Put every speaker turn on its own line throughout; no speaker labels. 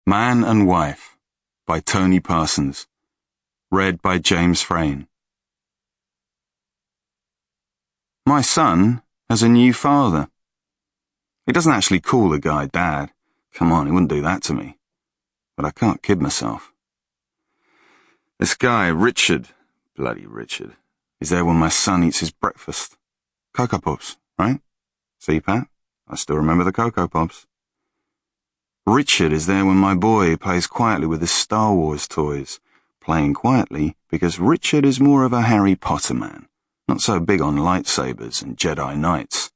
Man and Wife by Tony Parsons. Read by James Frain. My son has a new father. He doesn't actually call the guy Dad. Come on, he wouldn't do that to me. But I can't kid myself. This guy, Richard, bloody Richard, is there when my son eats his breakfast. Cocoa Pops, right? See, Pat? I still remember the Cocoa Pops. Richard is there when my boy plays quietly with his Star Wars toys, playing quietly because Richard is more of a Harry Potter man, not so big on lightsabers and Jedi Knights.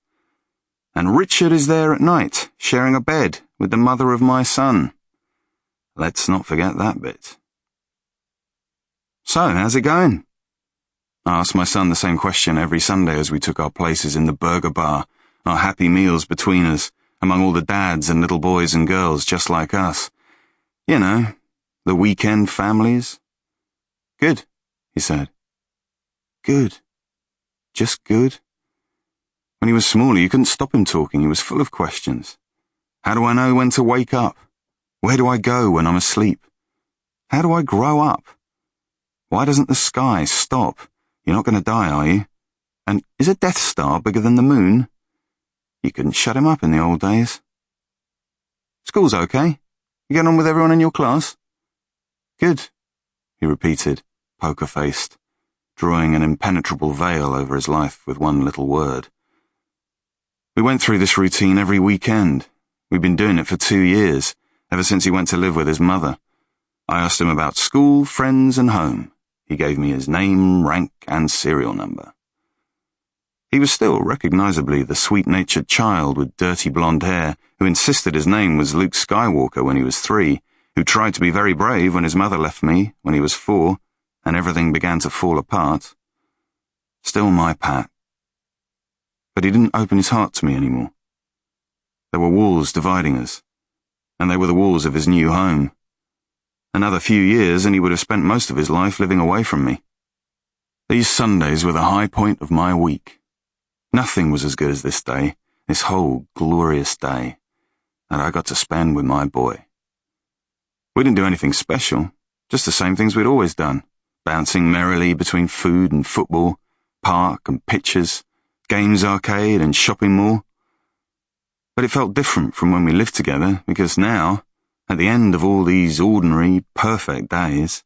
And Richard is there at night, sharing a bed with the mother of my son. Let's not forget that bit. So, how's it going? I asked my son the same question every Sunday as we took our places in the burger bar, our happy meals between us, among all the dads and little boys and girls just like us. You know, the weekend families. Good, he said. Good. Just good. When he was smaller, you couldn't stop him talking. He was full of questions. How do I know when to wake up? Where do I go when I'm asleep? How do I grow up? Why doesn't the sky stop? You're not going to die, are you? And is a Death Star bigger than the moon? You couldn't shut him up in the old days. School's okay? You getting on with everyone in your class? Good, he repeated, poker-faced, drawing an impenetrable veil over his life with one little word. We went through this routine every weekend. We've been doing it for 2 years, ever since he went to live with his mother. I asked him about school, friends, and home. He gave me his name, rank, and serial number. He was still recognizably the sweet-natured child with dirty blonde hair who insisted his name was Luke Skywalker when he was 3, who tried to be very brave when his mother left me when he was 4, and everything began to fall apart. Still my Pat. But he didn't open his heart to me anymore. There were walls dividing us, and they were the walls of his new home. Another few years and he would have spent most of his life living away from me. These Sundays were the high point of my week. Nothing was as good as this day, this whole glorious day, that I got to spend with my boy. We didn't do anything special, just the same things we'd always done, bouncing merrily between food and football, park and pictures, games arcade and shopping mall. But it felt different from when we lived together, because now, at the end of all these ordinary, perfect days,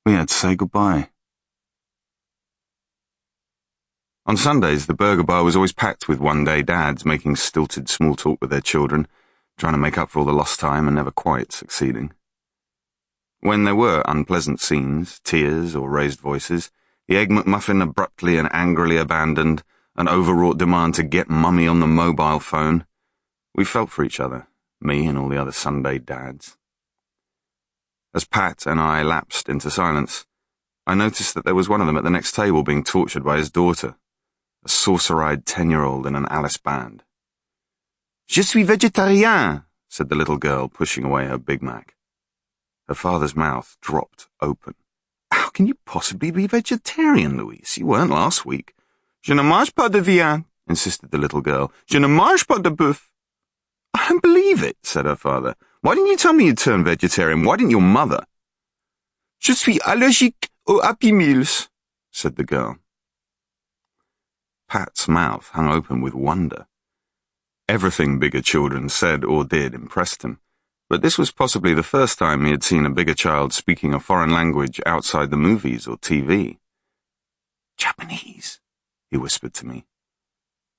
we had to say goodbye. On Sundays, the burger bar was always packed with one-day dads making stilted small talk with their children, trying to make up for all the lost time and never quite succeeding. When there were unpleasant scenes, tears, or raised voices, the Egg McMuffin abruptly and angrily abandoned an overwrought demand to get Mummy on the mobile phone, we felt for each other, me and all the other Sunday dads. As Pat and I lapsed into silence, I noticed that there was one of them at the next table being tortured by his daughter, a saucer-eyed 10-year-old in an Alice band. Je suis végétarien, said the little girl, pushing away her Big Mac. Her father's mouth dropped open. How can you possibly be vegetarian, Louise? You weren't last week. Je ne mange pas de viande, insisted the little girl. Je ne mange pas de bœuf. I don't believe it, said her father. Why didn't you tell me you'd turned vegetarian? Why didn't your mother? Je suis allergique aux Happy Meals, said the girl. Pat's mouth hung open with wonder. Everything bigger children said or did impressed him, but this was possibly the first time he had seen a bigger child speaking a foreign language outside the movies or TV. Japanese, he whispered to me.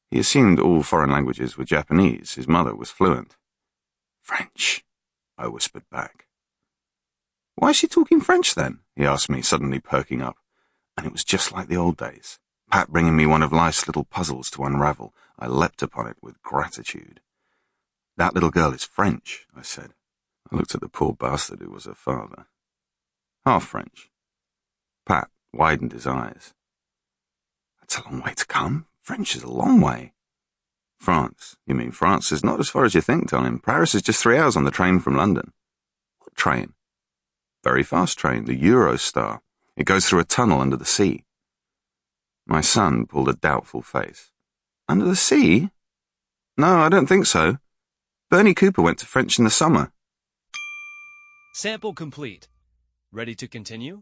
He assumed all foreign languages were Japanese. His mother was fluent. French, I whispered back. Why is she talking French then? He asked me, suddenly perking up. And it was just like the old days. Pat bringing me one of life's little puzzles to unravel. I leapt upon it with gratitude. That little girl is French, I said. I looked at the poor bastard who was her father. Half French. Pat widened his eyes. That's a long way to come. French is a long way. France? You mean France is not as far as you think, darling. Paris is just 3 hours on the train from London. What train? Very fast train, the Eurostar. It goes through a tunnel under the sea. My son pulled a doubtful face. Under the sea? No, I don't think so. Bernie Cooper went to French in the summer.
Sample complete. Ready to continue?